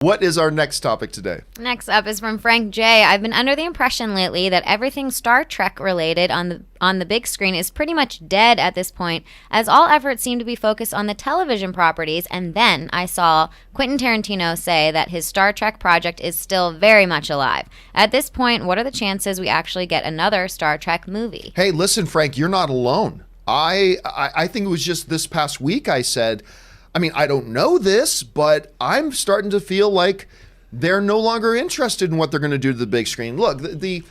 What is our next topic today? Next up is from Frank J. I've been under the impression lately that everything Star Trek related on the big screen is pretty much dead at this point, as all efforts seem to be focused on the television properties. And then I saw Quentin Tarantino say that his Star Trek project is still very much alive. At this point, what are the chances we actually get another Star Trek movie? Hey, listen, Frank, you're not alone. I think it was just this past week I said, I don't know this, but I'm starting to feel like they're no longer interested in what they're going to do to the big screen. Look, the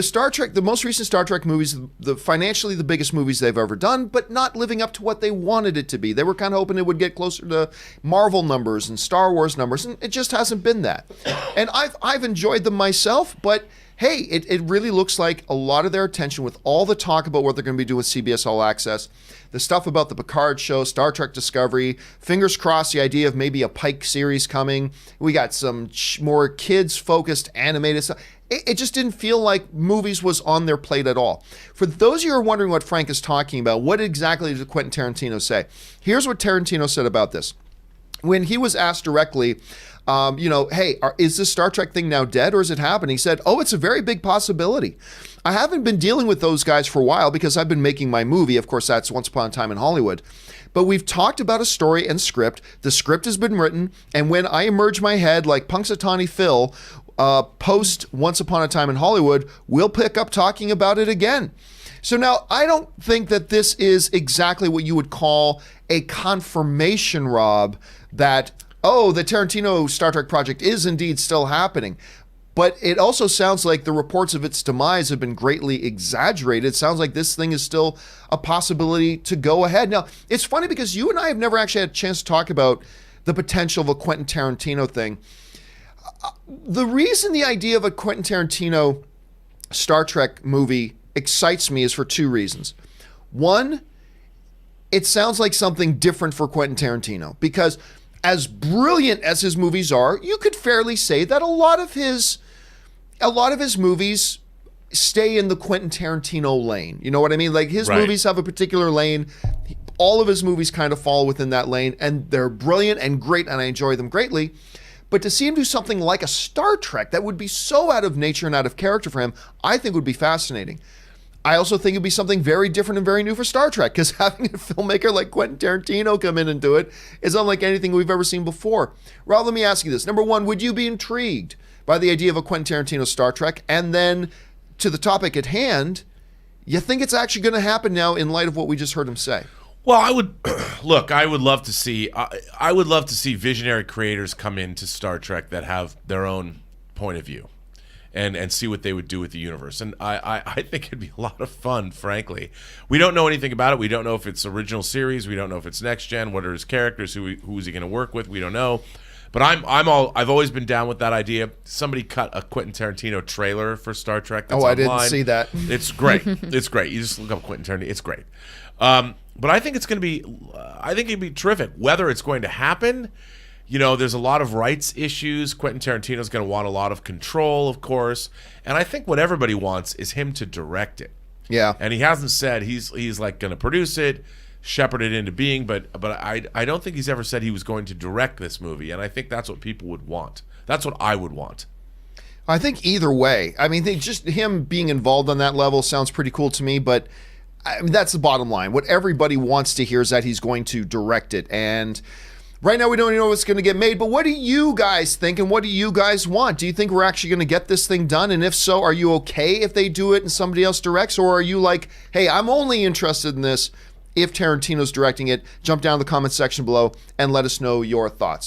Star Trek, the most recent Star Trek movies, the financially the biggest movies they've ever done, but not living up to what they wanted it to be. They were kind of hoping it would get closer to Marvel numbers and Star Wars numbers, and it just hasn't been that. And I've enjoyed them myself, but hey, it really looks like a lot of their attention with all the talk about what they're going to be doing with CBS All Access, the stuff about the Picard show, Star Trek Discovery, fingers crossed the idea of maybe a Pike series coming. We got some more kids-focused animated stuff. It just didn't feel like movies was on their plate at all. For those of you who are wondering what Frank is talking about, what exactly did Quentin Tarantino say? Here's what Tarantino said about this. When he was asked directly, hey, is this Star Trek thing now dead or is it happening? He said, it's a very big possibility. I haven't been dealing with those guys for a while because I've been making my movie. Of course, that's Once Upon a Time in Hollywood. But we've talked about a story and script. The script has been written. And when I emerge my head like Punxsutawney Phil, post Once Upon a Time in Hollywood, we'll pick up talking about it again. So now, I don't think that this is exactly what you would call a confirmation, Rob, that, the Tarantino Star Trek project is indeed still happening. But it also sounds like the reports of its demise have been greatly exaggerated. It sounds like this thing is still a possibility to go ahead. Now, it's funny because you and I have never actually had a chance to talk about the potential of a Quentin Tarantino thing. The reason the idea of a Quentin Tarantino Star Trek movie excites me is for two reasons. One, it sounds like something different for Quentin Tarantino because as brilliant as his movies are, you could fairly say that a lot of his movies stay in the Quentin Tarantino lane. You know what I mean? Like his movies have a particular lane. All of his movies kind of fall within that lane, and they're brilliant and great, and I enjoy them greatly. But to see him do something like a Star Trek that would be so out of nature and out of character for him, I think would be fascinating. I also think it'd be something very different and very new for Star Trek, because having a filmmaker like Quentin Tarantino come in and do it is unlike anything we've ever seen before. Rob, let me ask you this. Number one, would you be intrigued by the idea of a Quentin Tarantino Star Trek? And then to the topic at hand, you think it's actually going to happen now in light of what we just heard him say? Well, I would I would love to see visionary creators come into Star Trek that have their own point of view. And see what they would do with the universe. And I think it'd be a lot of fun, frankly. We don't know anything about it. We don't know if it's original series. We don't know if it's next gen. What are his characters? Who's he going to work with? We don't know. But I've always been down with that idea. Somebody cut a Quentin Tarantino trailer for Star Trek. That's I online. didn't see that. It's great. It's great. You just look up Quentin Tarantino. It's great. But I think it's going to be. I think it'd be terrific. Whether it's going to happen. There's a lot of rights issues. Quentin Tarantino's going to want a lot of control, of course. And I think what everybody wants is him to direct it. Yeah. And he hasn't said he's like going to produce it, shepherd it into being, but I don't think he's ever said he was going to direct this movie. And I think that's what people would want. That's what I would want. I think either way. Just him being involved on that level sounds pretty cool to me, but that's the bottom line. What everybody wants to hear is that he's going to direct it. And right now, we don't even know what's going to get made, but what do you guys think and what do you guys want? Do you think we're actually going to get this thing done? And if so, are you okay if they do it and somebody else directs? Or are you like, hey, I'm only interested in this if Tarantino's directing it? Jump down in the comments section below and let us know your thoughts.